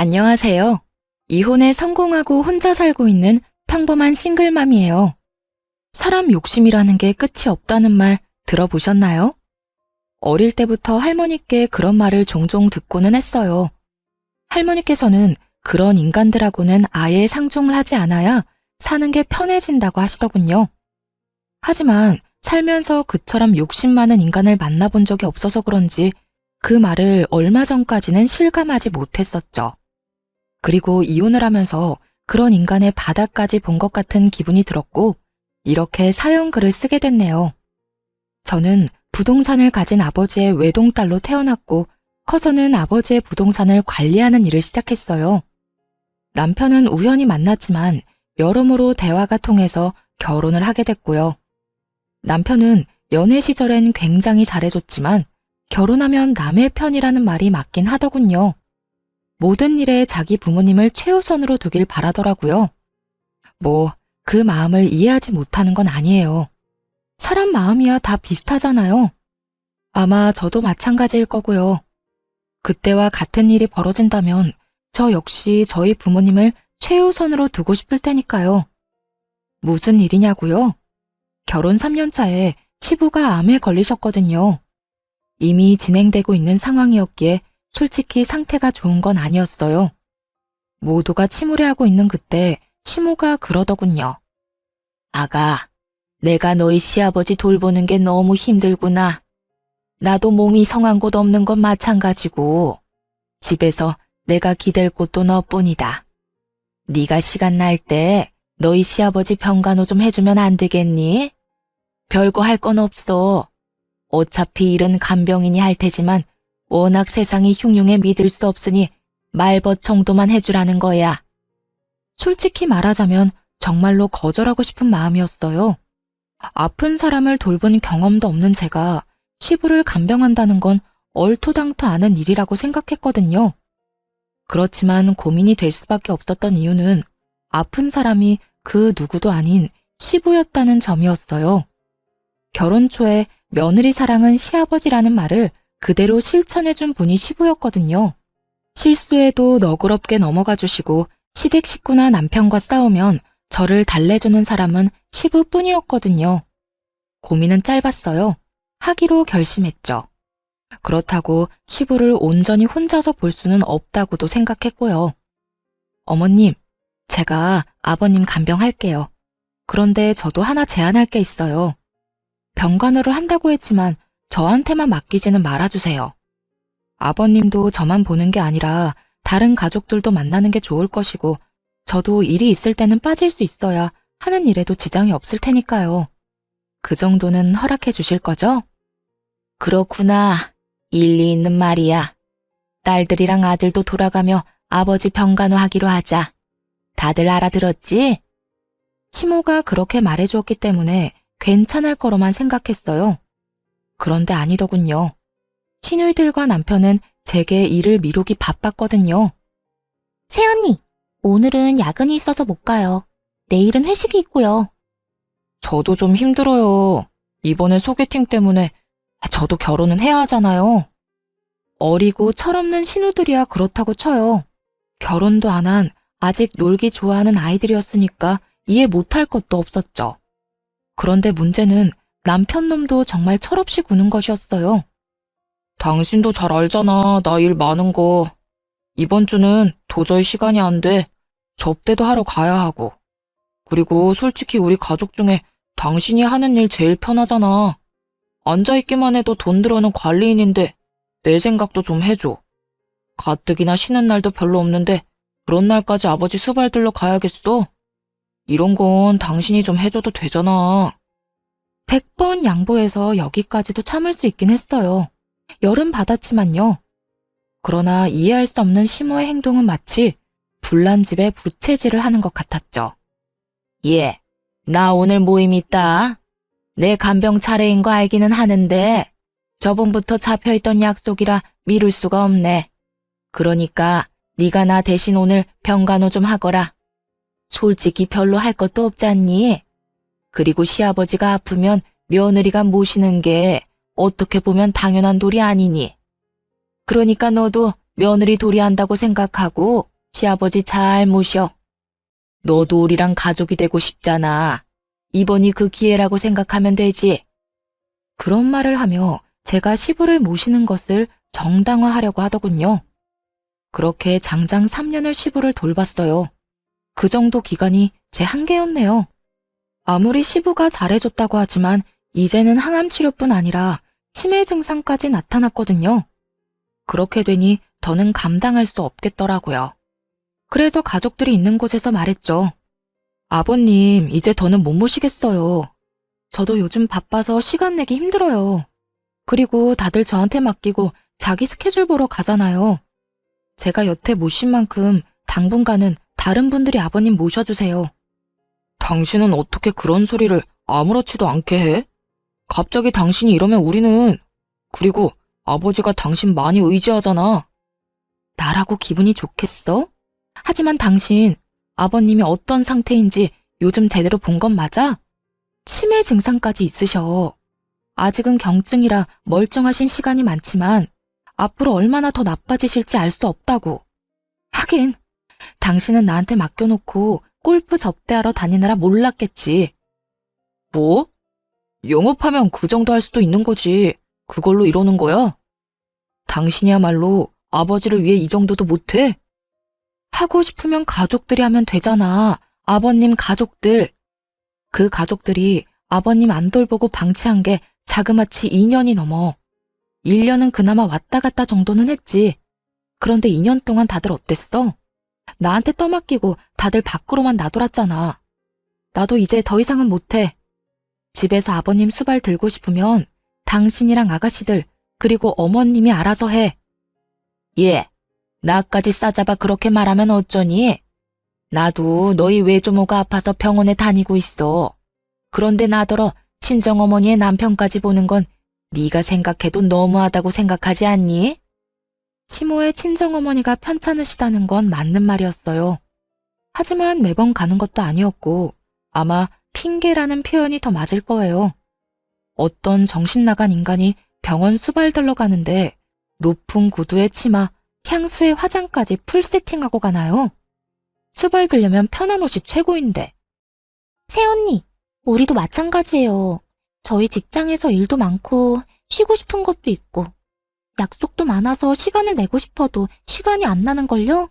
안녕하세요. 이혼에 성공하고 혼자 살고 있는 평범한 싱글맘이에요. 사람 욕심이라는 게 끝이 없다는 말 들어보셨나요? 어릴 때부터 할머니께 그런 말을 종종 듣고는 했어요. 할머니께서는 그런 인간들하고는 아예 상종을 하지 않아야 사는 게 편해진다고 하시더군요. 하지만 살면서 그처럼 욕심 많은 인간을 만나본 적이 없어서 그런지 그 말을 얼마 전까지는 실감하지 못했었죠. 그리고 이혼을 하면서 그런 인간의 바닥까지 본 것 같은 기분이 들었고 이렇게 사연글을 쓰게 됐네요. 저는 부동산을 가진 아버지의 외동딸로 태어났고 커서는 아버지의 부동산을 관리하는 일을 시작했어요. 남편은 우연히 만났지만 여러모로 대화가 통해서 결혼을 하게 됐고요. 남편은 연애 시절엔 굉장히 잘해줬지만 결혼하면 남의 편이라는 말이 맞긴 하더군요. 모든 일에 자기 부모님을 최우선으로 두길 바라더라고요. 그 마음을 이해하지 못하는 건 아니에요. 사람 마음이야 다 비슷하잖아요. 아마 저도 마찬가지일 거고요. 그때와 같은 일이 벌어진다면 저 역시 저희 부모님을 최우선으로 두고 싶을 테니까요. 무슨 일이냐고요? 결혼 3년 차에 시부가 암에 걸리셨거든요. 이미 진행되고 있는 상황이었기에 솔직히 상태가 좋은 건 아니었어요. 모두가 침울해하고 있는 그때 시모가 그러더군요. 아가, 내가 너희 시아버지 돌보는 게 너무 힘들구나. 나도 몸이 성한 곳 없는 건 마찬가지고 집에서 내가 기댈 곳도 너뿐이다. 네가 시간 날 때 너희 시아버지 병간호 좀 해주면 안 되겠니? 별거 할 건 없어. 어차피 일은 간병인이 할 테지만 워낙 세상이 흉흉해 믿을 수 없으니 말벗 정도만 해주라는 거야. 솔직히 말하자면 정말로 거절하고 싶은 마음이었어요. 아픈 사람을 돌본 경험도 없는 제가 시부를 간병한다는 건 얼토당토 않은 일이라고 생각했거든요. 그렇지만 고민이 될 수밖에 없었던 이유는 아픈 사람이 그 누구도 아닌 시부였다는 점이었어요. 결혼 초에 며느리 사랑은 시아버지라는 말을 그대로 실천해준 분이 시부였거든요. 실수해도 너그럽게 넘어가 주시고 시댁 식구나 남편과 싸우면 저를 달래주는 사람은 시부뿐이었거든요. 고민은 짧았어요. 하기로 결심했죠. 그렇다고 시부를 온전히 혼자서 볼 수는 없다고도 생각했고요. 어머님, 제가 아버님 간병할게요. 그런데 저도 하나 제안할 게 있어요. 병간호를 한다고 했지만 저한테만 맡기지는 말아주세요. 아버님도 저만 보는 게 아니라 다른 가족들도 만나는 게 좋을 것이고 저도 일이 있을 때는 빠질 수 있어야 하는 일에도 지장이 없을 테니까요. 그 정도는 허락해 주실 거죠? 그렇구나. 일리 있는 말이야. 딸들이랑 아들도 돌아가며 아버지 병간호 하기로 하자. 다들 알아들었지? 시모가 그렇게 말해주었기 때문에 괜찮을 거로만 생각했어요. 그런데 아니더군요. 시누이들과 남편은 제게 일을 미루기 바빴거든요. 새언니, 오늘은 야근이 있어서 못 가요. 내일은 회식이 있고요. 저도 좀 힘들어요. 이번에 소개팅 때문에 저도 결혼은 해야 하잖아요. 어리고 철없는 신우들이야 그렇다고 쳐요. 결혼도 안 한 아직 놀기 좋아하는 아이들이었으니까 이해 못할 것도 없었죠. 그런데 문제는 남편 놈도 정말 철없이 구는 것이었어요. 당신도 잘 알잖아, 나 일 많은 거. 이번 주는 도저히 시간이 안 돼. 접대도 하러 가야 하고. 그리고 솔직히 우리 가족 중에 당신이 하는 일 제일 편하잖아. 앉아있기만 해도 돈 들어오는 관리인인데 내 생각도 좀 해줘. 가뜩이나 쉬는 날도 별로 없는데 그런 날까지 아버지 수발 들러 가야겠어? 이런 건 당신이 좀 해줘도 되잖아. 100번 양보해서 여기까지도 참을 수 있긴 했어요. 열은 받았지만요. 그러나 이해할 수 없는 시모의 행동은 마치 불난 집에 부채질을 하는 것 같았죠. 예, 나 오늘 모임 있다. 내 간병 차례인 거 알기는 하는데 저번부터 잡혀있던 약속이라 미룰 수가 없네. 그러니까 네가 나 대신 오늘 병간호 좀 하거라. 솔직히 별로 할 것도 없지 않니? 그리고 시아버지가 아프면 며느리가 모시는 게 어떻게 보면 당연한 도리 아니니. 그러니까 너도 며느리 도리한다고 생각하고 시아버지 잘 모셔. 너도 우리랑 가족이 되고 싶잖아. 이번이 그 기회라고 생각하면 되지. 그런 말을 하며 제가 시부를 모시는 것을 정당화하려고 하더군요. 그렇게 장장 3년을 시부를 돌봤어요. 그 정도 기간이 제 한계였네요. 아무리 시부가 잘해줬다고 하지만 이제는 항암 치료뿐 아니라 치매 증상까지 나타났거든요. 그렇게 되니 더는 감당할 수 없겠더라고요. 그래서 가족들이 있는 곳에서 말했죠. 아버님, 이제 더는 못 모시겠어요. 저도 요즘 바빠서 시간 내기 힘들어요. 그리고 다들 저한테 맡기고 자기 스케줄 보러 가잖아요. 제가 여태 모신 만큼 당분간은 다른 분들이 아버님 모셔주세요. 당신은 어떻게 그런 소리를 아무렇지도 않게 해? 갑자기 당신이 이러면 우리는... 그리고 아버지가 당신 많이 의지하잖아. 나라고 기분이 좋겠어? 하지만 당신, 아버님이 어떤 상태인지 요즘 제대로 본 건 맞아? 치매 증상까지 있으셔. 아직은 경증이라 멀쩡하신 시간이 많지만 앞으로 얼마나 더 나빠지실지 알 수 없다고. 하긴 당신은 나한테 맡겨놓고 골프 접대하러 다니느라 몰랐겠지. 뭐? 영업하면 그 정도 할 수도 있는 거지. 그걸로 이러는 거야? 당신이야말로 아버지를 위해 이 정도도 못해? 하고 싶으면 가족들이 하면 되잖아. 아버님 가족들. 그 가족들이 아버님 안 돌보고 방치한 게 자그마치 2년이 넘어. 1년은 그나마 왔다 갔다 정도는 했지. 그런데 2년 동안 다들 어땠어? 나한테 떠맡기고 다들 밖으로만 나돌았잖아. 나도 이제 더 이상은 못해. 집에서 아버님 수발 들고 싶으면 당신이랑 아가씨들 그리고 어머님이 알아서 해. 예, 나까지 싸잡아 그렇게 말하면 어쩌니? 나도 너희 외조모가 아파서 병원에 다니고 있어. 그런데 나더러 친정어머니의 남편까지 보는 건 네가 생각해도 너무하다고 생각하지 않니? 시모의 친정어머니가 편찮으시다는 건 맞는 말이었어요. 하지만 매번 가는 것도 아니었고 아마 핑계라는 표현이 더 맞을 거예요. 어떤 정신 나간 인간이 병원 수발들러 가는데 높은 구두에 치마, 향수에 화장까지 풀 세팅하고 가나요? 수발들려면 편한 옷이 최고인데. 새언니, 우리도 마찬가지예요. 저희 직장에서 일도 많고 쉬고 싶은 것도 있고 약속도 많아서 시간을 내고 싶어도 시간이 안 나는걸요?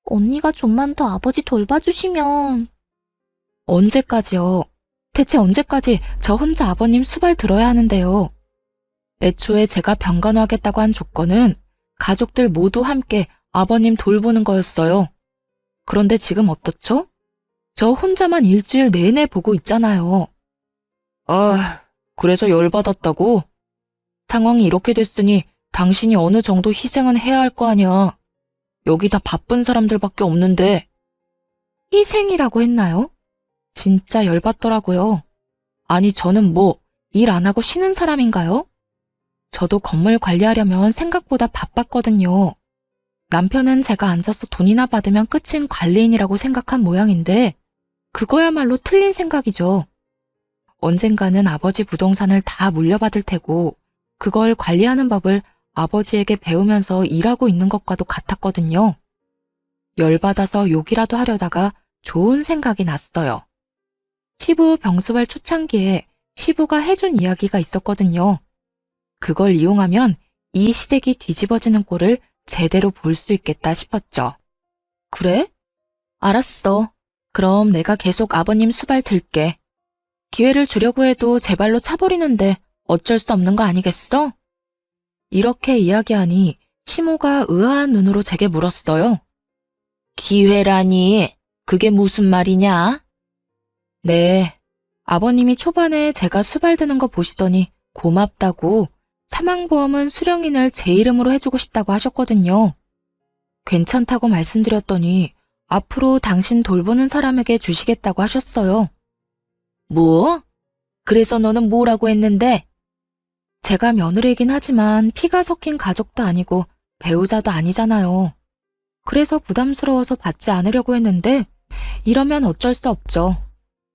언니가 좀만 더 아버지 돌봐주시면... 언제까지요? 대체 언제까지 저 혼자 아버님 수발 들어야 하는데요? 애초에 제가 병간호하겠다고 한 조건은 가족들 모두 함께 아버님 돌보는 거였어요. 그런데 지금 어떻죠? 저 혼자만 일주일 내내 보고 있잖아요. 아, 그래서 열받았다고? 상황이 이렇게 됐으니 당신이 어느 정도 희생은 해야 할 거 아니야. 여기 다 바쁜 사람들밖에 없는데. 희생이라고 했나요? 진짜 열받더라고요. 아니, 저는 뭐 일 안 하고 쉬는 사람인가요? 저도 건물 관리하려면 생각보다 바빴거든요. 남편은 제가 앉아서 돈이나 받으면 끝인 관리인이라고 생각한 모양인데 그거야말로 틀린 생각이죠. 언젠가는 아버지 부동산을 다 물려받을 테고 그걸 관리하는 법을 아버지에게 배우면서 일하고 있는 것과도 같았거든요. 열받아서 욕이라도 하려다가 좋은 생각이 났어요. 시부 병수발 초창기에 시부가 해준 이야기가 있었거든요. 그걸 이용하면 이 시댁이 뒤집어지는 꼴을 제대로 볼 수 있겠다 싶었죠. 그래? 알았어. 그럼 내가 계속 아버님 수발 들게. 기회를 주려고 해도 제 발로 차버리는데 어쩔 수 없는 거 아니겠어? 이렇게 이야기하니 시모가 의아한 눈으로 제게 물었어요. 기회라니, 그게 무슨 말이냐? 네, 아버님이 초반에 제가 수발드는 거 보시더니 고맙다고 사망보험은 수령인을 제 이름으로 해주고 싶다고 하셨거든요. 괜찮다고 말씀드렸더니 앞으로 당신 돌보는 사람에게 주시겠다고 하셨어요. 뭐? 그래서 너는 뭐라고 했는데? 제가 며느리이긴 하지만 피가 섞인 가족도 아니고 배우자도 아니잖아요. 그래서 부담스러워서 받지 않으려고 했는데 이러면 어쩔 수 없죠.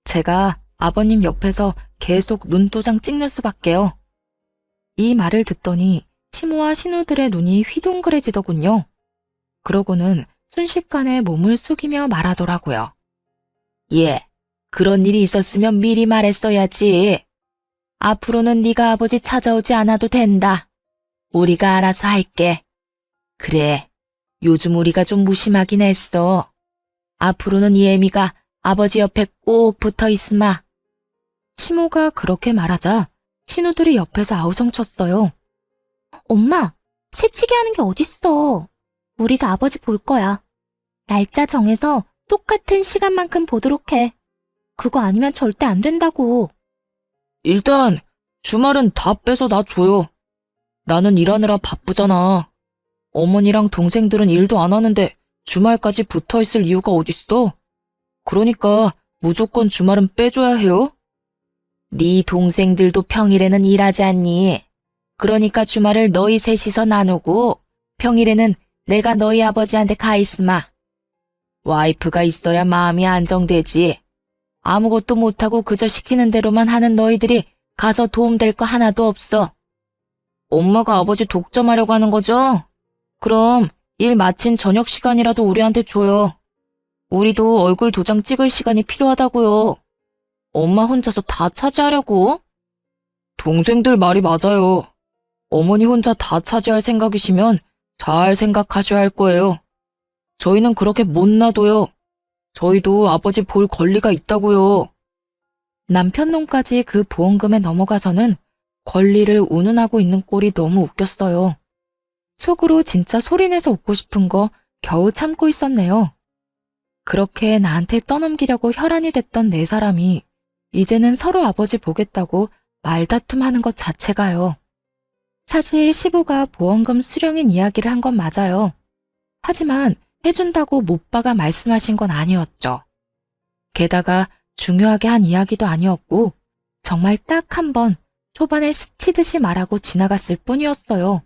제가 아버님 옆에서 계속 눈도장 찍는 수밖에요. 이 말을 듣더니 시모와 신우들의 눈이 휘둥그레지더군요. 그러고는 순식간에 몸을 숙이며 말하더라고요. 예, 그런 일이 있었으면 미리 말했어야지. 앞으로는 네가 아버지 찾아오지 않아도 된다. 우리가 알아서 할게. 그래, 요즘 우리가 좀 무심하긴 했어. 앞으로는 예미가 아버지 옆에 꼭 붙어 있으마. 시모가 그렇게 말하자 신우들이 옆에서 아우성쳤어요. 엄마, 새치기 하는 게 어딨어. 우리도 아버지 볼 거야. 날짜 정해서 똑같은 시간만큼 보도록 해. 그거 아니면 절대 안 된다고. 일단 주말은 다 빼서 나 줘요. 나는 일하느라 바쁘잖아. 어머니랑 동생들은 일도 안 하는데 주말까지 붙어 있을 이유가 어딨어? 그러니까 무조건 주말은 빼줘야 해요. 네 동생들도 평일에는 일하지 않니? 그러니까 주말을 너희 셋이서 나누고 평일에는 내가 너희 아버지한테 가 있으마. 와이프가 있어야 마음이 안정되지. 아무것도 못하고 그저 시키는 대로만 하는 너희들이 가서 도움될 거 하나도 없어. 엄마가 아버지 독점하려고 하는 거죠? 그럼 일 마친 저녁 시간이라도 우리한테 줘요. 우리도 얼굴 도장 찍을 시간이 필요하다고요. 엄마 혼자서 다 차지하려고? 동생들 말이 맞아요. 어머니 혼자 다 차지할 생각이시면 잘 생각하셔야 할 거예요. 저희는 그렇게 못 놔둬요. 저희도 아버지 볼 권리가 있다고요. 남편 놈까지 그 보험금에 넘어가서는 권리를 운운하고 있는 꼴이 너무 웃겼어요. 속으로 진짜 소리내서 웃고 싶은 거 겨우 참고 있었네요. 그렇게 나한테 떠넘기려고 혈안이 됐던 네 사람이 이제는 서로 아버지 보겠다고 말다툼하는 것 자체가요. 사실 시부가 보험금 수령인 이야기를 한 건 맞아요. 하지만 해준다고 못박아 말씀하신 건 아니었죠. 게다가 중요하게 한 이야기도 아니었고 정말 딱 한 번 초반에 스치듯이 말하고 지나갔을 뿐이었어요.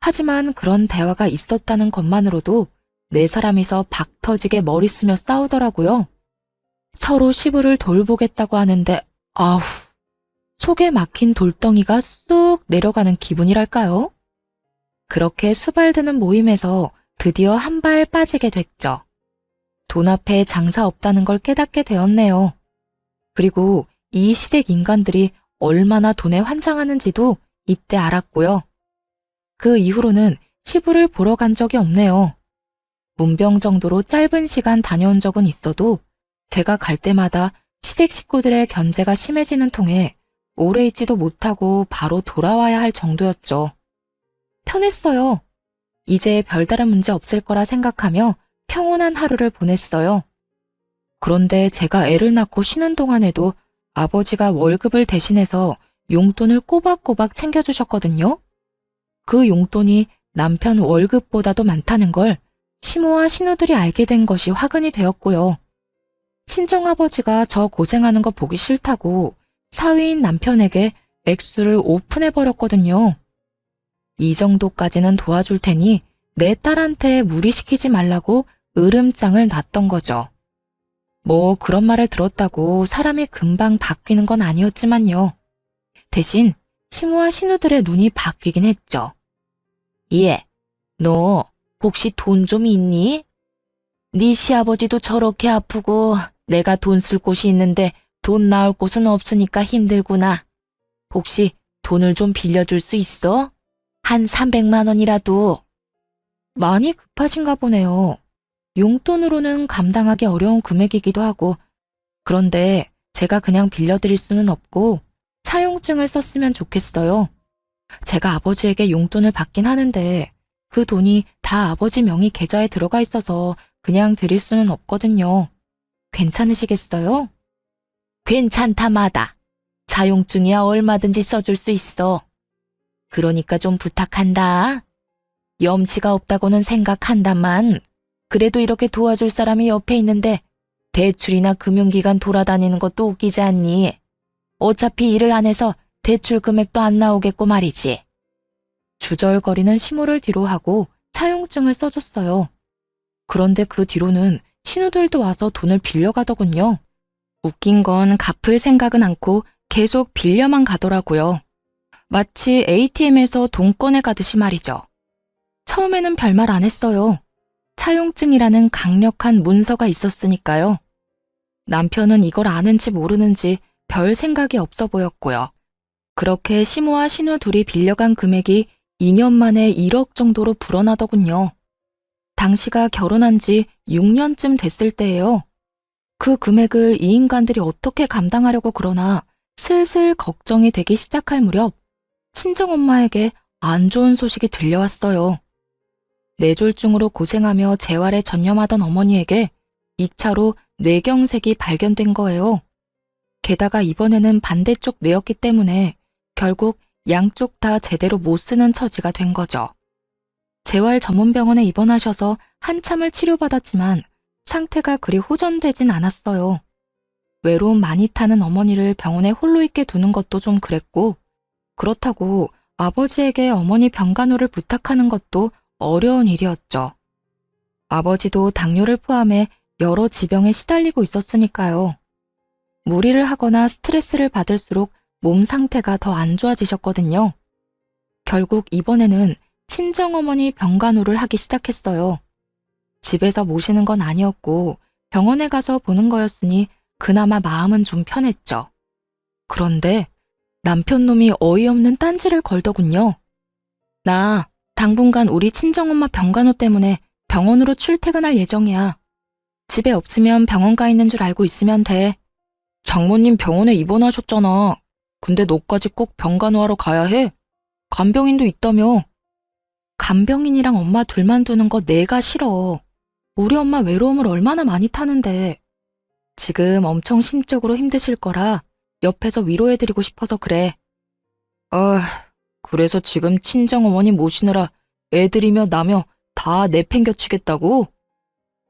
하지만 그런 대화가 있었다는 것만으로도 네 사람이서 박 터지게 머리 쓰며 싸우더라고요. 서로 시부를 돌보겠다고 하는데 아우, 속에 막힌 돌덩이가 쑥 내려가는 기분이랄까요? 그렇게 수발드는 모임에서 드디어 한 발 빠지게 됐죠. 돈 앞에 장사 없다는 걸 깨닫게 되었네요. 그리고 이 시댁 인간들이 얼마나 돈에 환장하는지도 이때 알았고요. 그 이후로는 시부를 보러 간 적이 없네요. 문병 정도로 짧은 시간 다녀온 적은 있어도 제가 갈 때마다 시댁 식구들의 견제가 심해지는 통에 오래 있지도 못하고 바로 돌아와야 할 정도였죠. 편했어요. 이제 별다른 문제 없을 거라 생각하며 평온한 하루를 보냈어요. 그런데 제가 애를 낳고 쉬는 동안에도 아버지가 월급을 대신해서 용돈을 꼬박꼬박 챙겨주셨거든요. 그 용돈이 남편 월급보다도 많다는 걸 시모와 신우들이 알게 된 것이 화근이 되었고요. 친정아버지가 저 고생하는 거 보기 싫다고 사위인 남편에게 액수를 오픈해버렸거든요. 이 정도까지는 도와줄 테니 내 딸한테 무리시키지 말라고 으름장을 놨던 거죠. 뭐 그런 말을 들었다고 사람이 금방 바뀌는 건 아니었지만요. 대신 시모와 신우들의 눈이 바뀌긴 했죠. 예, 너 혹시 돈 좀 있니? 네 시아버지도 저렇게 아프고 내가 돈 쓸 곳이 있는데 돈 나올 곳은 없으니까 힘들구나. 혹시 돈을 좀 빌려줄 수 있어? 한 300만 원이라도. 많이 급하신가 보네요. 용돈으로는 감당하기 어려운 금액이기도 하고, 그런데 제가 그냥 빌려드릴 수는 없고 차용증을 썼으면 좋겠어요. 제가 아버지에게 용돈을 받긴 하는데 그 돈이 다 아버지 명의 계좌에 들어가 있어서 그냥 드릴 수는 없거든요. 괜찮으시겠어요? 괜찮다마다. 차용증이야 얼마든지 써줄 수 있어. 그러니까 좀 부탁한다. 염치가 없다고는 생각한다만 그래도 이렇게 도와줄 사람이 옆에 있는데 대출이나 금융기관 돌아다니는 것도 웃기지 않니? 어차피 일을 안 해서 대출 금액도 안 나오겠고 말이지. 주절거리는 시모를 뒤로 하고 차용증을 써줬어요. 그런데 그 뒤로는 신우들도 와서 돈을 빌려가더군요. 웃긴 건 갚을 생각은 않고 계속 빌려만 가더라고요. 마치 ATM에서 돈 꺼내 가듯이 말이죠. 처음에는 별말 안 했어요. 차용증이라는 강력한 문서가 있었으니까요. 남편은 이걸 아는지 모르는지 별 생각이 없어 보였고요. 그렇게 시모와 신우 둘이 빌려간 금액이 2년 만에 1억 정도로 불어나더군요. 당시가 결혼한 지 6년쯤 됐을 때예요. 그 금액을 이 인간들이 어떻게 감당하려고 그러나 슬슬 걱정이 되기 시작할 무렵 친정엄마에게 안 좋은 소식이 들려왔어요. 뇌졸중으로 고생하며 재활에 전념하던 어머니에게 2차로 뇌경색이 발견된 거예요. 게다가 이번에는 반대쪽 뇌였기 때문에 결국 양쪽 다 제대로 못 쓰는 처지가 된 거죠. 재활 전문병원에 입원하셔서 한참을 치료받았지만 상태가 그리 호전되진 않았어요. 외로움 많이 타는 어머니를 병원에 홀로 있게 두는 것도 좀 그랬고, 그렇다고 아버지에게 어머니 병간호를 부탁하는 것도 어려운 일이었죠. 아버지도 당뇨를 포함해 여러 지병에 시달리고 있었으니까요. 무리를 하거나 스트레스를 받을수록 몸 상태가 더 안 좋아지셨거든요. 결국 이번에는 친정어머니 병간호를 하기 시작했어요. 집에서 모시는 건 아니었고 병원에 가서 보는 거였으니 그나마 마음은 좀 편했죠. 그런데 남편 놈이 어이없는 딴지를 걸더군요. 나 당분간 우리 친정엄마 병간호 때문에 병원으로 출퇴근할 예정이야. 집에 없으면 병원 가 있는 줄 알고 있으면 돼. 장모님 병원에 입원하셨잖아. 근데 너까지 꼭 병간호하러 가야 해? 간병인도 있다며. 간병인이랑 엄마 둘만 두는 거 내가 싫어. 우리 엄마 외로움을 얼마나 많이 타는데. 지금 엄청 심적으로 힘드실 거라 옆에서 위로해드리고 싶어서 그래. 그래서 지금 친정어머니 모시느라 애들이며 나며 다 내팽겨치겠다고?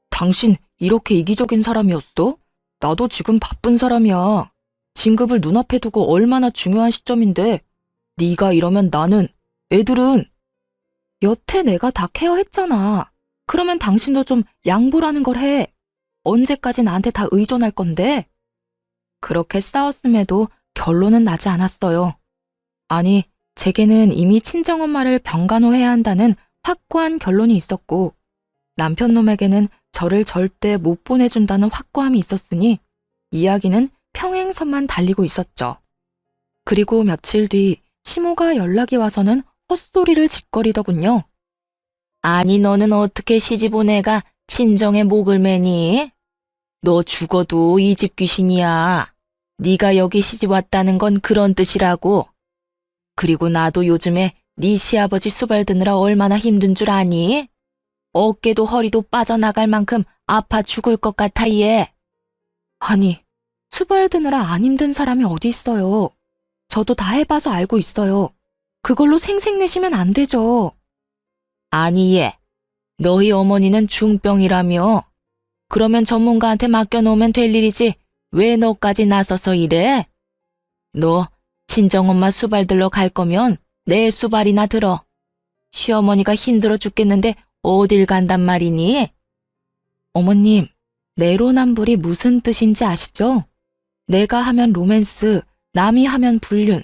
당신 이렇게 이기적인 사람이었어? 나도 지금 바쁜 사람이야. 진급을 눈앞에 두고 얼마나 중요한 시점인데 네가 이러면 나는, 애들은. 여태 내가 다 케어했잖아. 그러면 당신도 좀 양보라는 걸 해. 언제까지 나한테 다 의존할 건데? 그렇게 싸웠음에도 결론은 나지 않았어요. 아니, 제게는 이미 친정엄마를 병간호해야 한다는 확고한 결론이 있었고 남편 놈에게는 저를 절대 못 보내준다는 확고함이 있었으니 이야기는 평행선만 달리고 있었죠. 그리고 며칠 뒤 시모가 연락이 와서는 헛소리를 짓거리더군요. 아니 너는 어떻게 시집 온 애가 친정에 목을 매니? 너 죽어도 이 집 귀신이야. 네가 여기 시집 왔다는 건 그런 뜻이라고. 그리고 나도 요즘에 네 시아버지 수발 드느라 얼마나 힘든 줄 아니? 어깨도 허리도 빠져나갈 만큼 아파 죽을 것 같아 얘. 아니, 수발 드느라 안 힘든 사람이 어디 있어요. 저도 다 해봐서 알고 있어요. 그걸로 생색내시면 안 되죠. 아니 얘, 너희 어머니는 중병이라며. 그러면 전문가한테 맡겨놓으면 될 일이지 왜 너까지 나서서 이래? 너 친정엄마 수발 들러 갈 거면 내 수발이나 들어. 시어머니가 힘들어 죽겠는데 어딜 간단 말이니? 어머님, 내로남불이 무슨 뜻인지 아시죠? 내가 하면 로맨스, 남이 하면 불륜.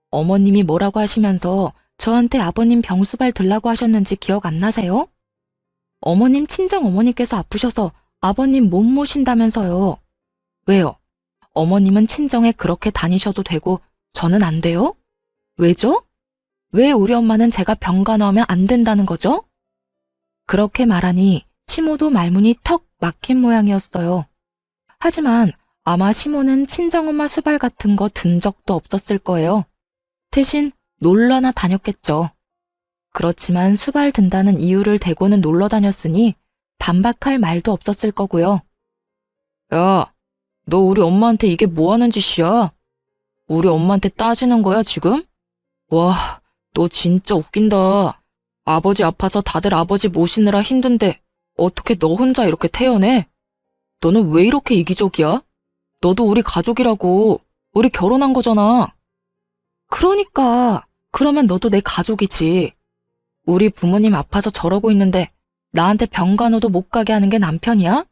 어머님이 뭐라고 하시면서 저한테 아버님 병수발 들라고 하셨는지 기억 안 나세요? 어머님 친정어머니께서 아프셔서 아버님 못 모신다면서요. 왜요? 어머님은 친정에 그렇게 다니셔도 되고 저는 안 돼요? 왜죠? 왜 우리 엄마는 제가 병간호하면 안 된다는 거죠? 그렇게 말하니 시모도 말문이 턱 막힌 모양이었어요. 하지만 아마 시모는 친정엄마 수발 같은 거 든 적도 없었을 거예요. 대신 놀러나 다녔겠죠. 그렇지만 수발 든다는 이유를 대고는 놀러 다녔으니 반박할 말도 없었을 거고요. 야, 너 우리 엄마한테 이게 뭐 하는 짓이야? 우리 엄마한테 따지는 거야 지금? 와, 너 진짜 웃긴다. 아버지 아파서 다들 아버지 모시느라 힘든데 어떻게 너 혼자 이렇게 태어내? 너는 왜 이렇게 이기적이야? 너도 우리 가족이라고. 우리 결혼한 거잖아. 그러니까 그러면 너도 내 가족이지. 우리 부모님 아파서 저러고 있는데 나한테 병간호도 못 가게 하는 게 남편이야?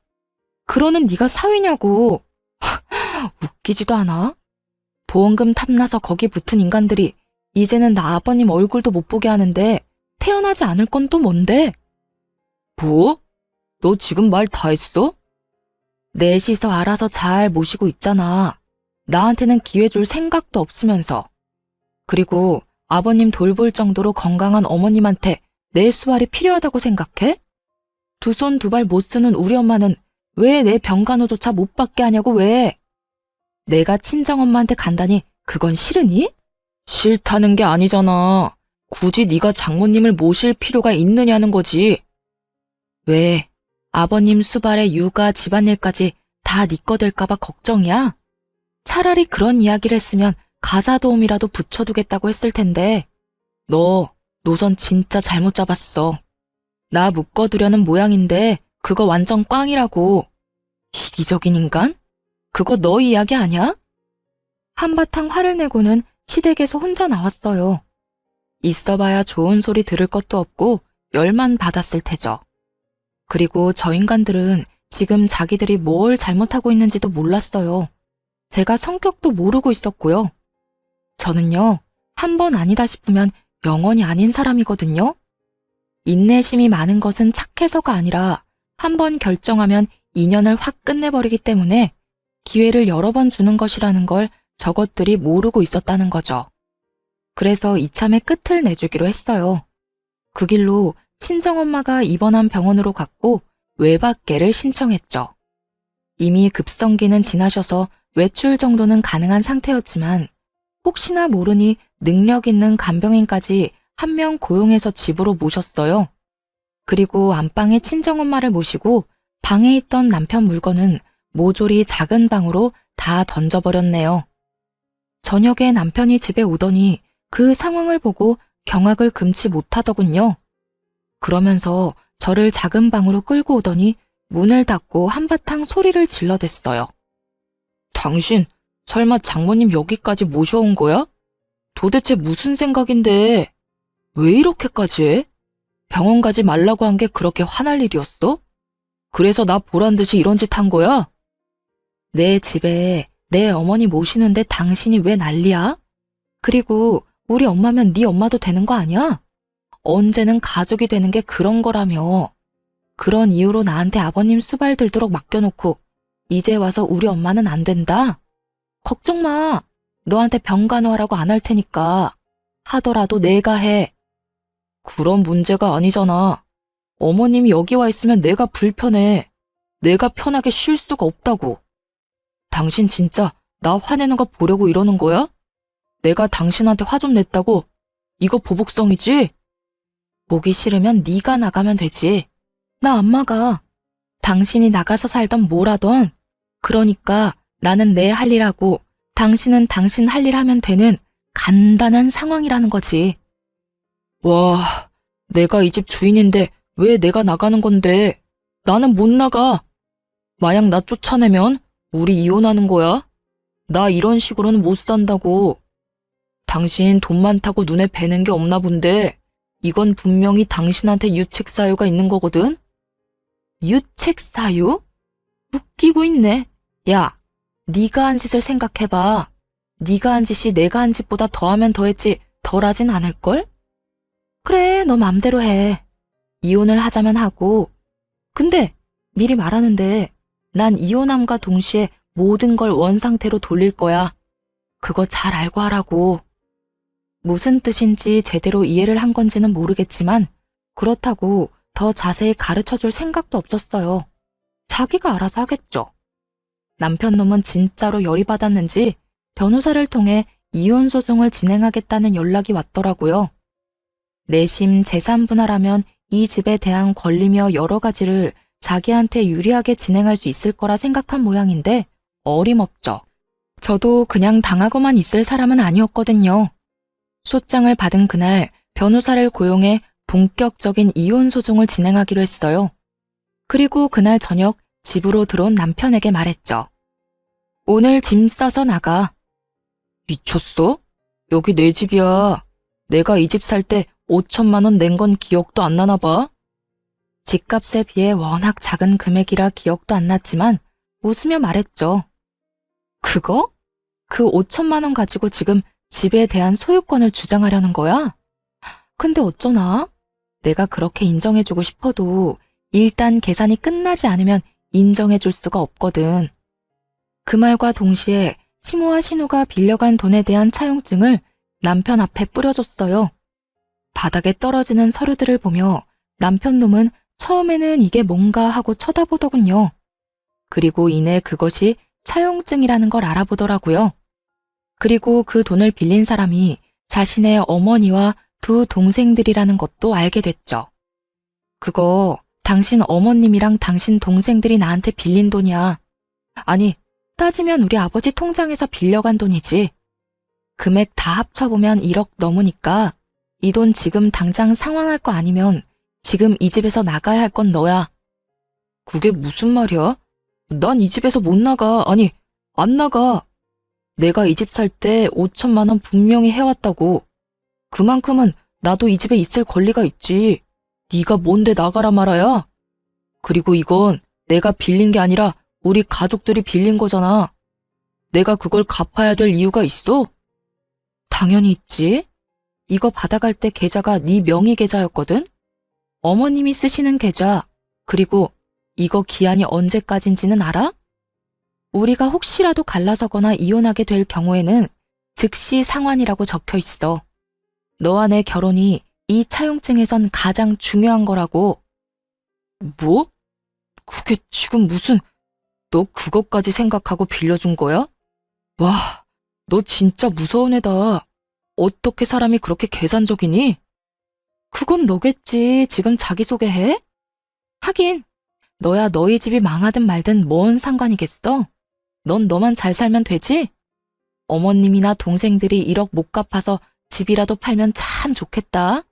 그러는 네가 사위냐고. 웃기지도 않아? 보험금 탐나서 거기 붙은 인간들이 이제는 나 아버님 얼굴도 못 보게 하는데 태어나지 않을 건 또 뭔데? 뭐? 너 지금 말 다 했어? 넷이서 알아서 잘 모시고 있잖아. 나한테는 기회 줄 생각도 없으면서. 그리고 아버님 돌볼 정도로 건강한 어머님한테 내 수발이 필요하다고 생각해? 두 손 두 발 못 쓰는 우리 엄마는 왜 내 병간호조차 못 받게 하냐고 왜? 내가 친정엄마한테 간다니 그건 싫으니? 싫다는 게 아니잖아. 굳이 네가 장모님을 모실 필요가 있느냐는 거지. 왜? 아버님 수발에 육아 집안일까지 다 네 거 될까봐 걱정이야? 차라리 그런 이야기를 했으면 가사 도우미라도 붙여두겠다고 했을 텐데. 너 노선 진짜 잘못 잡았어. 나 묶어두려는 모양인데 그거 완전 꽝이라고. 이기적인 인간? 그거 너 이야기 아니야? 한바탕 화를 내고는 시댁에서 혼자 나왔어요. 있어봐야 좋은 소리 들을 것도 없고 열만 받았을 테죠. 그리고 저 인간들은 지금 자기들이 뭘 잘못하고 있는지도 몰랐어요. 제가 성격도 모르고 있었고요. 저는요, 한 번 아니다 싶으면 영원히 아닌 사람이거든요. 인내심이 많은 것은 착해서가 아니라 한 번 결정하면 인연을 확 끝내버리기 때문에 기회를 여러 번 주는 것이라는 걸 저것들이 모르고 있었다는 거죠. 그래서 이참에 끝을 내주기로 했어요. 그 길로 친정엄마가 입원한 병원으로 갔고 외박계를 신청했죠. 이미 급성기는 지나셔서 외출 정도는 가능한 상태였지만 혹시나 모르니 능력 있는 간병인까지 한 명 고용해서 집으로 모셨어요. 그리고 안방에 친정엄마를 모시고 방에 있던 남편 물건은 모조리 작은 방으로 다 던져버렸네요. 저녁에 남편이 집에 오더니 그 상황을 보고 경악을 금치 못하더군요. 그러면서 저를 작은 방으로 끌고 오더니 문을 닫고 한바탕 소리를 질러댔어요. 당신 설마 장모님 여기까지 모셔온 거야? 도대체 무슨 생각인데 왜 이렇게까지 해? 병원 가지 말라고 한 게 그렇게 화날 일이었어? 그래서 나 보란 듯이 이런 짓 한 거야? 내 집에 내 어머니 모시는데 당신이 왜 난리야? 그리고 우리 엄마면 네 엄마도 되는 거 아니야? 언제는 가족이 되는 게 그런 거라며. 그런 이유로 나한테 아버님 수발 들도록 맡겨놓고 이제 와서 우리 엄마는 안 된다? 걱정 마. 너한테 병간호하라고 안 할 테니까. 하더라도 내가 해. 그런 문제가 아니잖아. 어머님이 여기 와 있으면 내가 불편해. 내가 편하게 쉴 수가 없다고. 당신 진짜 나 화내는 거 보려고 이러는 거야? 내가 당신한테 화 좀 냈다고? 이거 보복성이지? 보기 싫으면 네가 나가면 되지. 나 안 나가. 당신이 나가서 살던 뭘 하던. 그러니까 나는 내 할 일 하고 당신은 당신 할 일 하면 되는 간단한 상황이라는 거지. 와, 내가 이 집 주인인데 왜 내가 나가는 건데? 나는 못 나가. 만약 나 쫓아내면 우리 이혼하는 거야? 나 이런 식으로는 못 산다고. 당신 돈 많다고 눈에 뵈는 게 없나 본데 이건 분명히 당신한테 유책 사유가 있는 거거든? 유책 사유? 웃기고 있네. 야, 네가 한 짓을 생각해봐. 네가 한 짓이 내가 한 짓보다 더하면 더했지 덜하진 않을걸? 그래, 너 맘대로 해. 이혼을 하자면 하고. 근데 미리 말하는데 난 이혼함과 동시에 모든 걸 원상태로 돌릴 거야. 그거 잘 알고 하라고. 무슨 뜻인지 제대로 이해를 한 건지는 모르겠지만 그렇다고 더 자세히 가르쳐줄 생각도 없었어요. 자기가 알아서 하겠죠. 남편 놈은 진짜로 열이 받았는지 변호사를 통해 이혼 소송을 진행하겠다는 연락이 왔더라고요. 내심 재산 분할하면 이 집에 대한 권리며 여러 가지를 자기한테 유리하게 진행할 수 있을 거라 생각한 모양인데 어림없죠. 저도 그냥 당하고만 있을 사람은 아니었거든요. 소장을 받은 그날 변호사를 고용해 본격적인 이혼 소송을 진행하기로 했어요. 그리고 그날 저녁 집으로 들어온 남편에게 말했죠. 오늘 짐 싸서 나가. 미쳤어? 여기 내 집이야. 내가 이 집 살 때 5천만 원 낸 건 기억도 안 나나 봐. 집값에 비해 워낙 작은 금액이라 기억도 안 났지만 웃으며 말했죠. 그거? 그 5천만 원 가지고 지금 집에 대한 소유권을 주장하려는 거야? 근데 어쩌나? 내가 그렇게 인정해주고 싶어도 일단 계산이 끝나지 않으면 인정해 줄 수가 없거든. 그 말과 동시에 시모와 신우가 빌려간 돈에 대한 차용증을 남편 앞에 뿌려줬어요. 바닥에 떨어지는 서류들을 보며 남편 놈은 처음에는 이게 뭔가 하고 쳐다보더군요. 그리고 이내 그것이 차용증이라는 걸 알아보더라고요. 그리고 그 돈을 빌린 사람이 자신의 어머니와 두 동생들이라는 것도 알게 됐죠. 그거 당신 어머님이랑 당신 동생들이 나한테 빌린 돈이야. 아니, 따지면 우리 아버지 통장에서 빌려간 돈이지. 금액 다 합쳐보면 1억 넘으니까 이 돈 지금 당장 상환할 거 아니면 지금 이 집에서 나가야 할 건 너야. 그게 무슨 말이야? 난 이 집에서 못 나가. 아니, 안 나가. 내가 이 집 살 때 5천만 원 분명히 해왔다고. 그만큼은 나도 이 집에 있을 권리가 있지. 네가 뭔데 나가라 말아야? 그리고 이건 내가 빌린 게 아니라 우리 가족들이 빌린 거잖아. 내가 그걸 갚아야 될 이유가 있어? 당연히 있지. 이거 받아갈 때 계좌가 네 명의 계좌였거든? 어머님이 쓰시는 계좌. 그리고 이거 기한이 언제까지인지는 알아? 우리가 혹시라도 갈라서거나 이혼하게 될 경우에는 즉시 상환이라고 적혀 있어. 너와 내 결혼이 이 차용증에선 가장 중요한 거라고. 뭐? 그게 지금 무슨... 너 그것까지 생각하고 빌려준 거야? 와, 너 진짜 무서운 애다. 어떻게 사람이 그렇게 계산적이니? 그건 너겠지. 지금 자기소개해? 하긴, 너야 너희 집이 망하든 말든 뭔 상관이겠어? 넌 너만 잘 살면 되지? 어머님이나 동생들이 1억 못 갚아서 집이라도 팔면 참 좋겠다.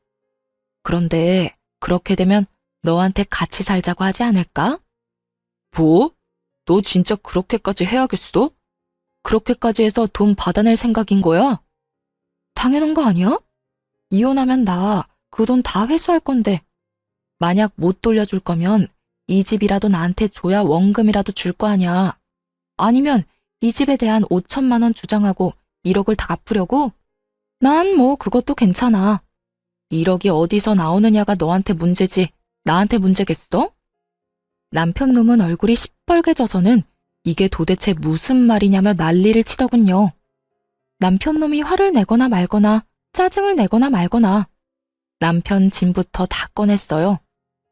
그런데 그렇게 되면 너한테 같이 살자고 하지 않을까? 뭐? 너 진짜 그렇게까지 해야겠어? 그렇게까지 해서 돈 받아낼 생각인 거야? 당연한 거 아니야? 이혼하면 나 그 돈 다 회수할 건데. 만약 못 돌려줄 거면 이 집이라도 나한테 줘야 원금이라도 줄 거 아니야. 아니면 이 집에 대한 5천만 원 주장하고 1억을 다 갚으려고? 난 뭐 그것도 괜찮아. 1억이 어디서 나오느냐가 너한테 문제지 나한테 문제겠어? 남편 놈은 얼굴이 시뻘개져서는 이게 도대체 무슨 말이냐며 난리를 치더군요. 남편 놈이 화를 내거나 말거나 짜증을 내거나 말거나 남편 짐부터 다 꺼냈어요.